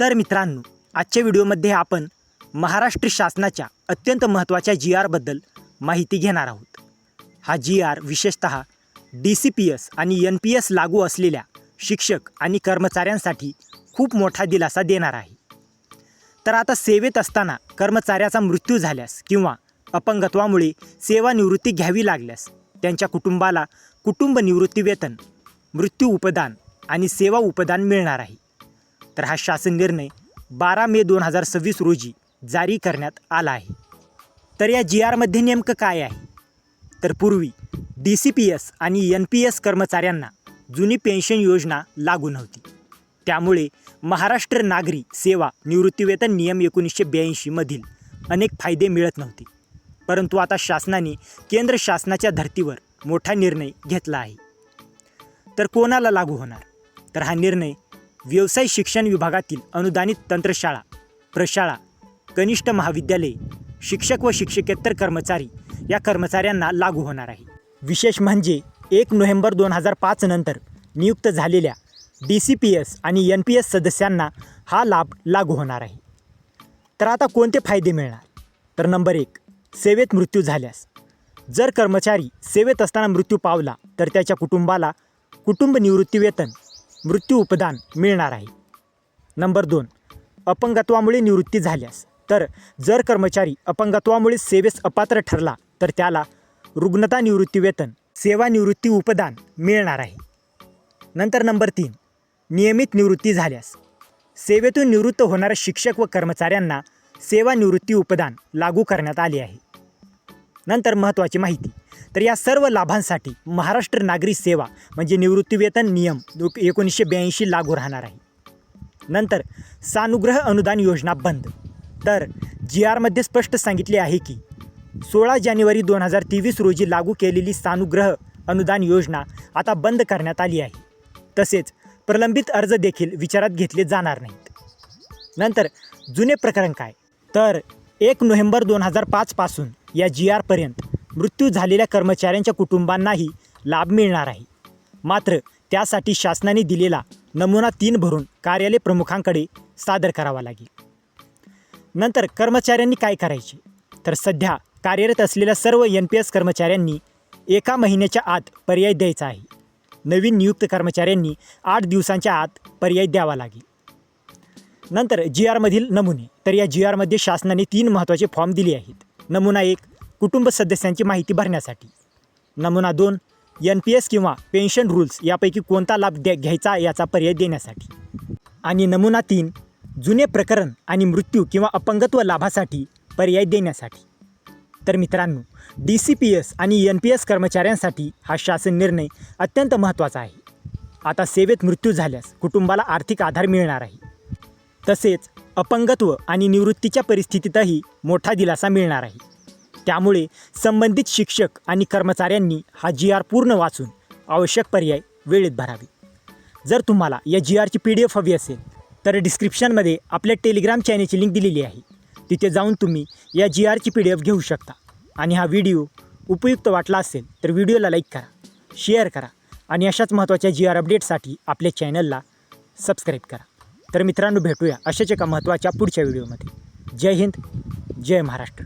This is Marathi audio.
तर मित्रांनो, आजच्या व्हिडिओमध्ये आपण महाराष्ट्र शासनाच्या अत्यंत महत्त्वाच्या GRबद्दल माहिती घेणार आहोत। हा GR विशेषतः DCPS आणि NPS लागू असलेल्या शिक्षक आणि कर्मचाऱ्यांसाठी खूप मोठा दिलासा देणार आहे। तर आता सेवेत असताना कर्मचाऱ्याचा मृत्यू झाल्यास किंवा अपंगत्वामुळे सेवानिवृत्ती घ्यावी लागल्यास त्यांच्या कुटुंबाला कुटुंब निवृत्ती वेतन, मृत्यू उपदान आणि सेवा उपदान मिळणार आहे। तर हा शासन निर्णय 12 मे 2026 रोजी जारी करण्यात आला आहे। तर या GRमध्ये नेमकं काय आहे? तर पूर्वी DCPS आणि NPS कर्मचाऱ्यांना जुनी पेन्शन योजना लागू नव्हती। त्यामुळे महाराष्ट्र नागरी सेवा निवृत्तीवेतन नियम 1982 मधील अनेक फायदे मिळत नव्हते। परंतु आता शासनाने केंद्र शासनाच्या धर्तीवर मोठा निर्णय घेतला आहे। तर कोणाला लागू होणार? तर हा निर्णय व्यवसाय शिक्षण विभागातील अनुदानित तंत्रशाळा, प्रशाळा, कनिष्ठ महाविद्यालय, शिक्षक व शिक्षकेतर कर्मचारी या कर्मचाऱ्यांना लागू होणार आहे। विशेष म्हणजे 1 नोव्हेंबर 2005 नंतर नियुक्त झालेल्या DCPS आणि NPS सदस्यांना हा लाभ लागू होणार आहे। तर आता कोणते फायदे मिळणार? तर नंबर 1, सेवेत मृत्यू झाल्यास जर कर्मचारी सेवेत असताना मृत्यू पावला तर त्याच्या कुटुंबाला कुटुंब निवृत्ती वेतन, मृत्यू उपदान मिळणार आहे। नंबर 2, अपंगत्वामुळे निवृत्ती झाल्यास तर जर कर्मचारी अपंगत्वामुळे सेवेस अपात्र ठरला तर त्याला रुग्णता निवृत्ती वेतन, सेवानिवृत्ती उपदान मिळणार आहे। नंतर नंबर 3, नियमित निवृत्ती झाल्यास सेवेतून निवृत्त होणाऱ्या शिक्षक व कर्मचाऱ्यांना सेवानिवृत्ती उपदान लागू करण्यात आले आहे। नंतर महत्त्वाची माहिती, तर या सर्व लाभांसाठी महाराष्ट्र नागरी सेवा म्हणजे निवृत्तीवेतन नियम 1982 लागू राहणार आहे। नंतर सानुग्रह अनुदान योजना बंद। तर GRमध्ये स्पष्ट सांगितले आहे की 16 जानेवारी 2023 रोजी लागू केलेली सानुग्रह अनुदान योजना आता बंद करण्यात आली आहे। तसेच प्रलंबित अर्ज देखील विचारात घेतले जाणार नाहीत। नंतर जुने प्रकरण काय? तर 1 नोव्हेंबर 2005 पासून या GRपर्यंत मृत्यू झालेल्या कर्मचाऱ्यांच्या कुटुंबांनाही लाभ मिळणार आहे। मात्र त्यासाठी शासनाने दिलेला नमुना 3 भरून कार्यालय प्रमुखांकडे सादर करावा लागेल। नंतर कर्मचाऱ्यांनी काय करायचे? तर सध्या कार्यरत असलेल्या सर्व NPS कर्मचाऱ्यांनी 1 महिन्याच्या आत पर्याय द्यायचा आहे। नवीन नियुक्त कर्मचाऱ्यांनी 8 दिवसांच्या आत पर्याय द्यावा लागेल। नंतर GRमधील नमुने, तर या GRमध्ये शासनाने 3 महत्त्वाचे फॉर्म दिले आहेत। नमुना 1, कुटुंब सदस्यांची माहिती भरण्यासाठी। नमुना 2, NPS किंवा पेन्शन रूल्स यापैकी कोणता लाभ घ्यायचा याचा पर्याय देण्यासाठी। आणि नमुना 3, जुने प्रकरण आणि मृत्यू किंवा अपंगत्व लाभासाठी पर्याय देण्यासाठी। तर मित्रांनो, DCPS आणि NPS कर्मचाऱ्यांसाठी हा शासन निर्णय अत्यंत महत्त्वाचा आहे। आता सेवेत मृत्यू झाल्यास कुटुंबाला आर्थिक आधार मिळणार आहे। तसेच अपंगत्व आणि निवृत्तीच्या परिस्थितीतही मोठा दिलासा मिळणार आहे। त्यामुळे संबंधित शिक्षक आणि कर्मचाऱ्यांनी हा GR पूर्ण वाचून आवश्यक पर्याय वेळेत भरावे। जर तुम्हाला या GRची PDF हवी असेल तर डिस्क्रिप्शनमध्ये आपल्या टेलिग्राम चॅनेलची लिंक दिलेली आहे। तिथे जाऊन तुम्ही या GRची PDF घेऊ शकता। आणि हा व्हिडिओ उपयुक्त वाटला असेल तर व्हिडिओला लाईक करा, शेअर करा आणि अशाच महत्त्वाच्या GR अपडेटसाठी आपल्या चॅनलला सबस्क्राईब करा। तर मित्रांनो, भेटूया अशाच एका महत्त्वाच्या पुढच्या व्हिडिओमध्ये। जय हिंद, जय महाराष्ट्र।